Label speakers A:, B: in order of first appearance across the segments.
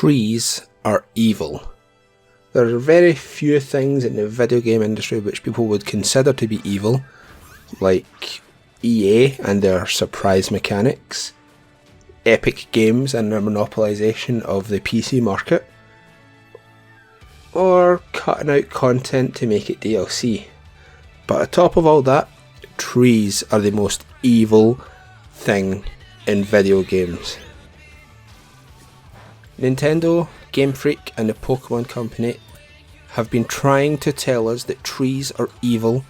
A: trees are evil. There are very few things in the video game industry which people would consider to be evil, like EA and their surprise mechanics, Epic Games and their monopolisation of the PC market, or cutting out content to make it DLC. But on top of all that, trees are the most evil thing in video games. Nintendo, Game Freak and the Pokemon Company have been trying to tell us that trees are evil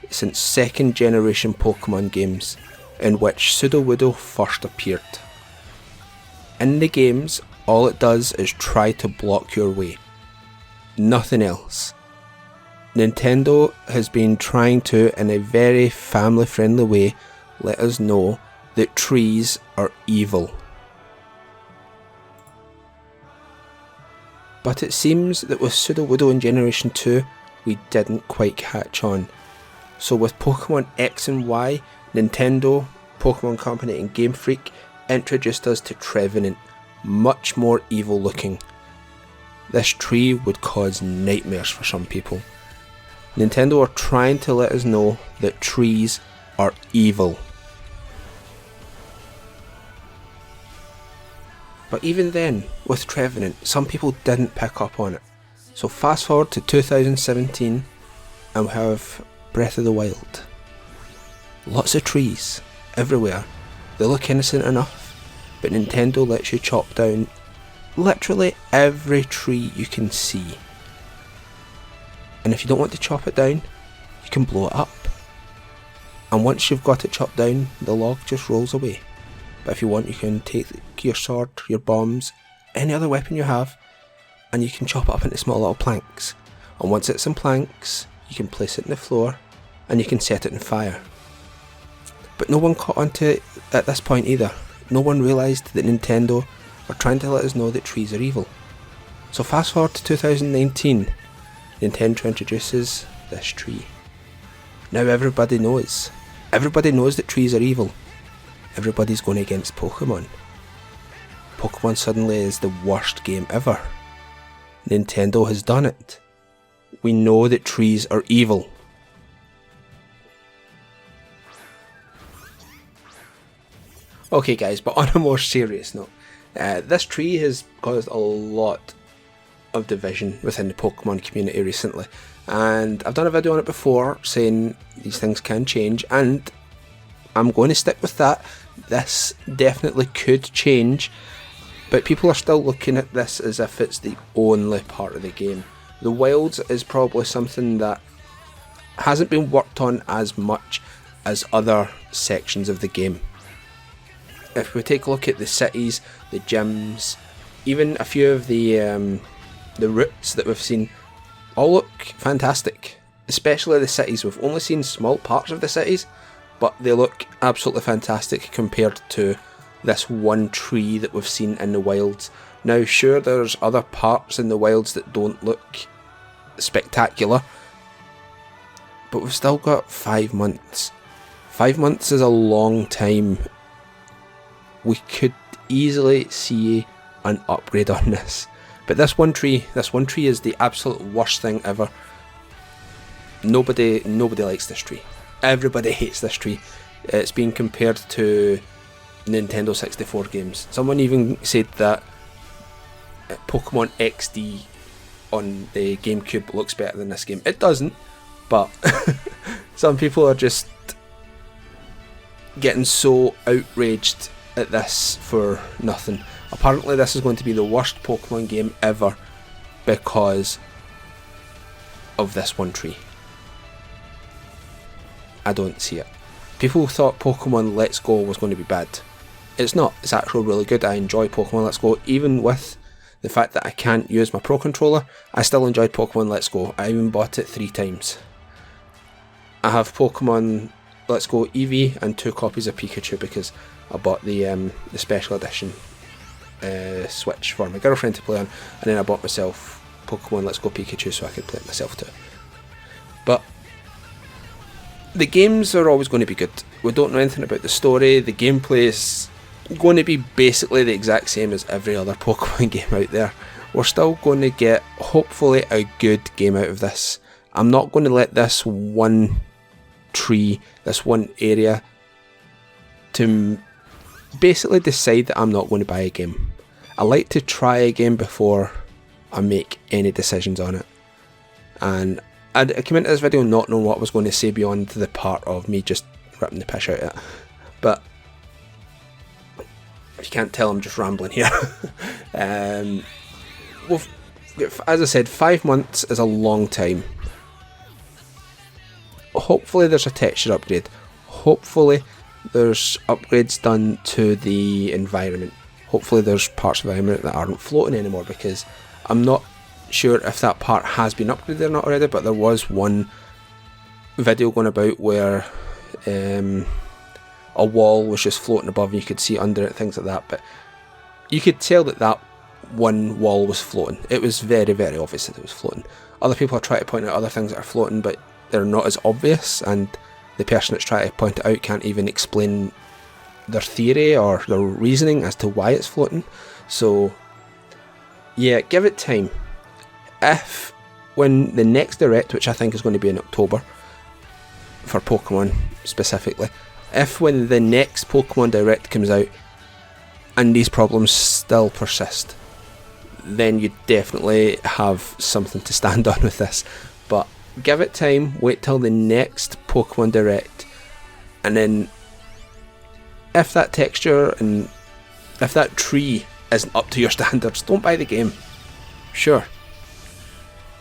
A: since second generation Pokemon games, in which Sudowoodo first appeared. In the games, all it does is try to block your way. Nothing else. Nintendo has been trying to, in a very family friendly way, let us know that trees are evil. But it seems that with Sudowoodo in Generation 2, we didn't quite catch on. So with Pokemon X and Y, Nintendo, Pokemon Company and Game Freak introduced us to Trevenant, much more evil looking. This tree would cause nightmares for some people. Nintendo are trying to let us know that trees are evil. But even then, with Trevenant, some people didn't pick up on it. So fast forward to 2017 and we have Breath of the Wild. Lots of trees everywhere. They look innocent enough, but Nintendo lets you chop down literally every tree you can see. And if you don't want to chop it down, you can blow it up. And once you've got it chopped down, the log just rolls away. But if you want, you can take your sword, your bombs, any other weapon you have, and you can chop it up into small little planks. And once it's in planks, you can place it in the floor, and you can set it on fire. But no one caught on to it at this point either. No one realised that Nintendo are trying to let us know that trees are evil. So fast forward to 2019, Nintendo introduces this tree. Now everybody knows. Everybody knows that trees are evil. Everybody's going against Pokemon. Pokemon suddenly is the worst game ever. Nintendo has done it. We know that trees are evil. Okay guys, but on a more serious note, this tree has caused a lot of division within the Pokemon community recently, and I've done a video on it before saying these things can change, and I'm going to stick with that. This definitely could change, but people are still looking at this as if it's the only part of the game. The wilds is probably something that hasn't been worked on as much as other sections of the game. If we take a look at the cities, the gyms, even a few of the routes that we've seen, all look fantastic. Especially the cities. We've only seen small parts of the cities, but they look absolutely fantastic compared to this one tree that we've seen in the wilds. Now sure, there's other parts in the wilds that don't look spectacular, but we've still got 5 months. 5 months is a long time. We could easily see an upgrade on this. But this one tree is the absolute worst thing ever. Nobody likes this tree. Everybody hates this tree. It's being compared to Nintendo 64 games. Someone even said that Pokemon XD on the GameCube looks better than this game. It doesn't, but some people are just getting so outraged at this for nothing. Apparently this is going to be the worst Pokemon game ever because of this one tree. I don't see it. People thought Pokemon Let's Go was going to be bad. It's not. It's actually really good. I enjoy Pokemon Let's Go. Even with the fact that I can't use my Pro Controller, I still enjoyed Pokemon Let's Go. I even bought it 3 times. I have Pokemon Let's Go Eevee and 2 copies of Pikachu because I bought the special edition Switch for my girlfriend to play on, and then I bought myself Pokemon Let's Go Pikachu so I could play it myself too. But the games are always going to be good. We don't know anything about the story. The gameplay is going to be basically the exact same as every other Pokemon game out there. We're still going to get, hopefully, a good game out of this. I'm not going to let this one tree, this one area, to basically decide that I'm not going to buy a game. I like to try a game before I make any decisions on it. And I came into this video not knowing what I was going to say beyond the part of me just ripping the piss out of it. But if you can't tell, I'm just rambling here. Well, as I said, 5 months is a long time. Hopefully there's a texture upgrade. Hopefully there's upgrades done to the environment. Hopefully there's parts of the environment that aren't floating anymore, because I'm not sure if that part has been upgraded or not already, but there was one video going about where a wall was just floating above and you could see under it, things like that. But you could tell that that one wall was floating. It was very, very obvious that it was floating. Other people are trying to point out other things that are floating, but they're not as obvious, and the person that's trying to point it out can't even explain their theory or their reasoning as to why it's floating. So yeah, give it time. If when the next direct, which I think is going to be in October for Pokemon specifically, if when the next Pokemon direct comes out and these problems still persist, then you definitely have something to stand on with this. But give it time, wait till the next Pokemon direct, and then if that texture and if that tree isn't up to your standards, don't buy the game. Sure,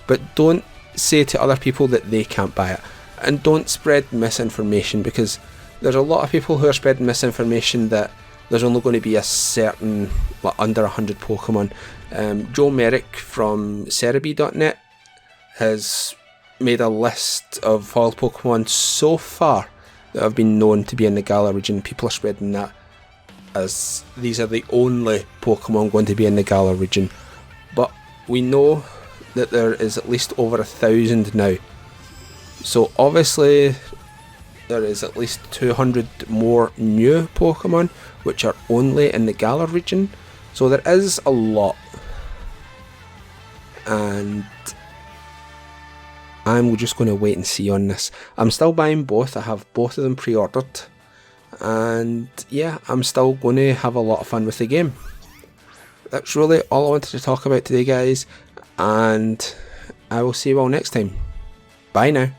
A: but don't say to other people that they can't buy it, and don't spread misinformation, because there's a lot of people who are spreading misinformation that there's only going to be a certain, under 100 Pokemon. Joe Merrick from Cerebi.net has made a list of foiled Pokemon so far that have been known to be in the Galar region. People are spreading that as these are the only Pokemon going to be in the Galar region. But we know that there is at least over 1,000 now. So obviously there is at least 200 more new Pokemon which are only in the Galar region. So there is a lot. And I'm just going to wait and see on this. I'm still buying both. I have both of them pre-ordered. And yeah, I'm still going to have a lot of fun with the game. That's really all I wanted to talk about today, guys. And I will see you all next time. Bye now.